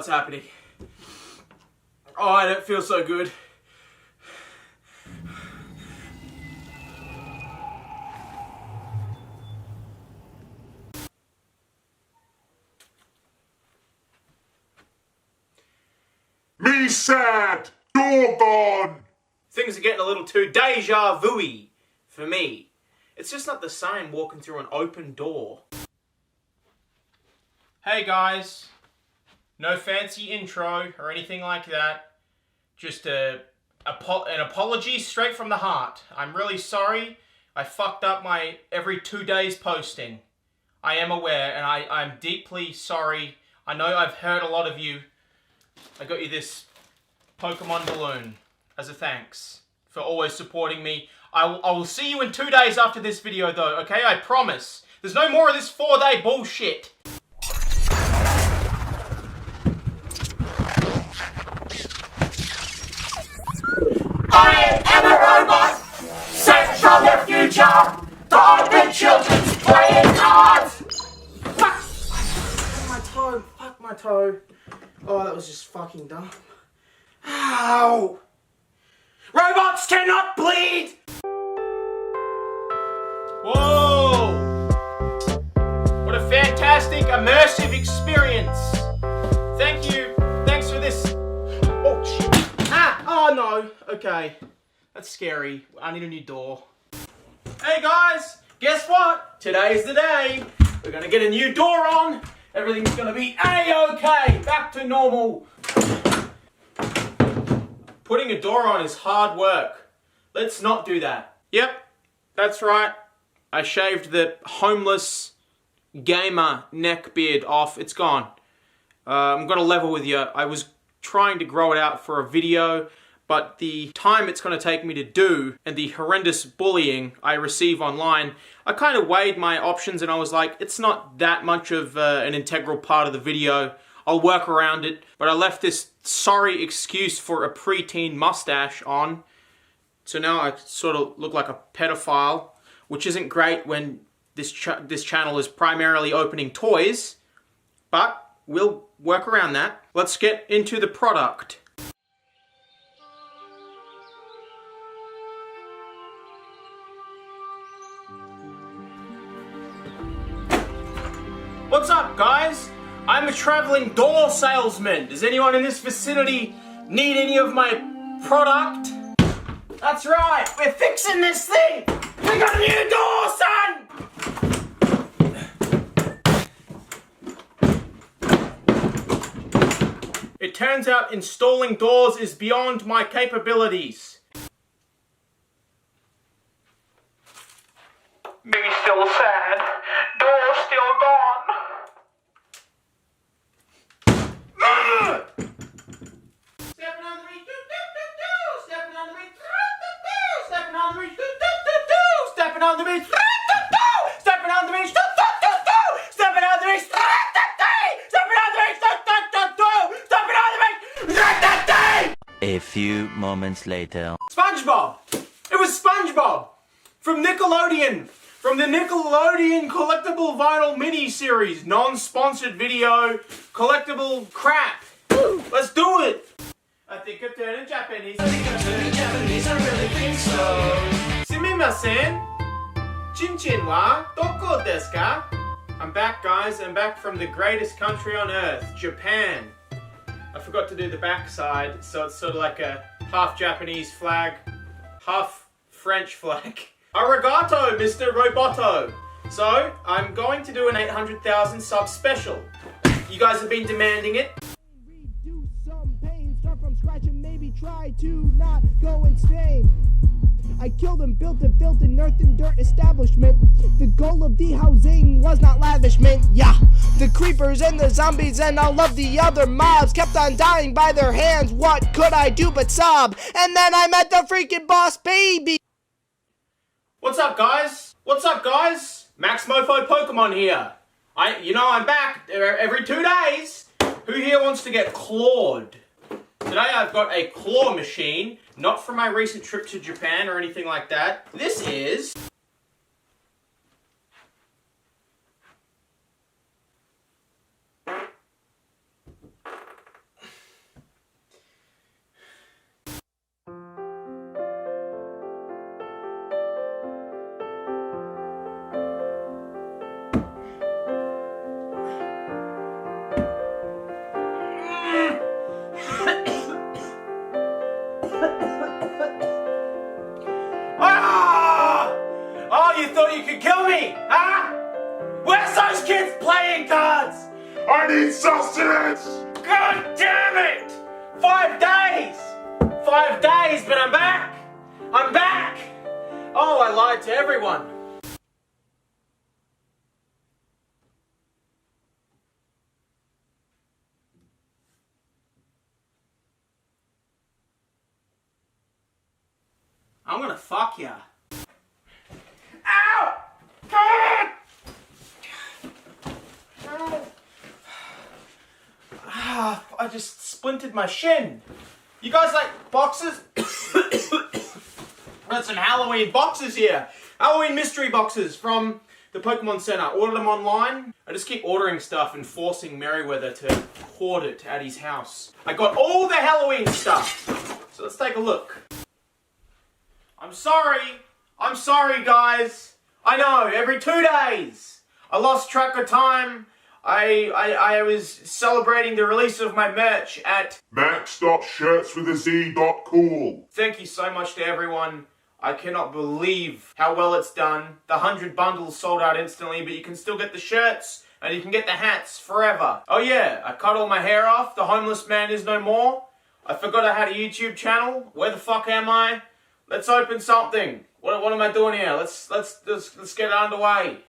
what's happening. Oh, I don't feel so good. Me sad! Door gone! Things are getting a little too deja vu-y for me. It's just not the same walking through an open door. Hey guys, no fancy intro or anything like that. Just an apology straight from the heart. I'm really sorry. I fucked up my every 2 days posting. I am aware, and I'm deeply sorry. I know I've hurt a lot of you. I got you this Pokemon balloon as a thanks for always supporting me. I will see you in 2 days after this video though, okay? I promise. There's no more of this 4-day bullshit. I am a robot, sent from the future, to open children's playing cards. Fuck my toe, fuck my toe. Oh, that was just fucking dumb. Ow! Robots cannot bleed! Whoa! What a fantastic, immersive experience. Thank you. Thanks for this. Oh, shit. Ah! Oh, no. Okay. That's scary. I need a new door. Hey, guys! Guess what? Today's the day. We're gonna get a new door on. Everything's gonna be A-okay. Back to normal. Putting a door on is hard work. Let's not do that. Yep, that's right. I shaved the homeless gamer neck beard off. It's gone. I'm gonna level with you. I was trying to grow it out for a video, but the time it's gonna take me to do and the horrendous bullying I receive online, I kind of weighed my options and I was like, it's not that much of an integral part of the video. I'll work around it, but I left this sorry excuse for a preteen mustache on. So now I sort of look like a pedophile, which isn't great when this channel is primarily opening toys, but we'll work around that. Let's get into the product. What's up, guys? I'm a traveling door salesman. Does anyone in this vicinity need any of my product? That's right, we're fixing this thing! We got a new door, son! It turns out installing doors is beyond my capabilities. Me still sad, door still gone. Stepping on the reach, do-do-do-do! Stepping on the reach, do-do-do! Stepping on the reach, do-do-do-do! Stepping on the reach, do-do-do! Stepping on the reach, do-do-do-do! Stepping on the reach, do-do-do! Stepping on the reach, do-do-do-do! Stepping on the reach, do-do-do! A few moments later. SpongeBob! It was SpongeBob! From Nickelodeon! From the Nickelodeon collectible vinyl mini-series. Non-sponsored video, collectible crap. Let's do it! I think I'm turning Japanese. I think I'm turning Japanese, I really think so. Sumimasen. Chinchin wa doko desu ka? I'm back, guys. I'm back from the greatest country on earth, Japan. I forgot to do the back side, so it's sort of like a half Japanese flag, half French flag. Arigato, Mr. Roboto. So, I'm going to do an 800,000 sub special. You guys have been demanding it. Reduce some pain, start from scratch and maybe try to not go insane. I killed and built an earth and dirt establishment. The goal of the housing was not lavishment, yeah. The creepers and the zombies and all of the other mobs kept on dying by their hands. What could I do but sob? And then I met the freaking boss baby. What's up, guys? What's up, guys? Maxmoefoe Pokemon here. I'm back every 2 days. Who here wants to get clawed? Today I've got a claw machine, not from my recent trip to Japan or anything like that. This is... I need sustenance! God damn it! 5 days! 5 days, but I'm back! I'm back! Oh, I lied to everyone. I'm gonna fuck ya. Ow! God! I just splintered my shin. You guys like boxes? Got some Halloween boxes here. Halloween mystery boxes from the Pokemon Center. Ordered them online. I just keep ordering stuff and forcing Merryweather to hoard it at his house. I got all the Halloween stuff. So let's take a look. I'm sorry guys. I know, every 2 days. I lost track of time. I was celebrating the release of my merch at max.shirtswithaz.cool. Thank you so much to everyone. I cannot believe how well it's done. The 100 bundles sold out instantly, but you can still get the shirts and you can get the hats forever. Oh yeah, I cut all my hair off. The homeless man is no more. I forgot I had a YouTube channel. Where the fuck am I? Let's open something. What am I doing here? Let's get it underway.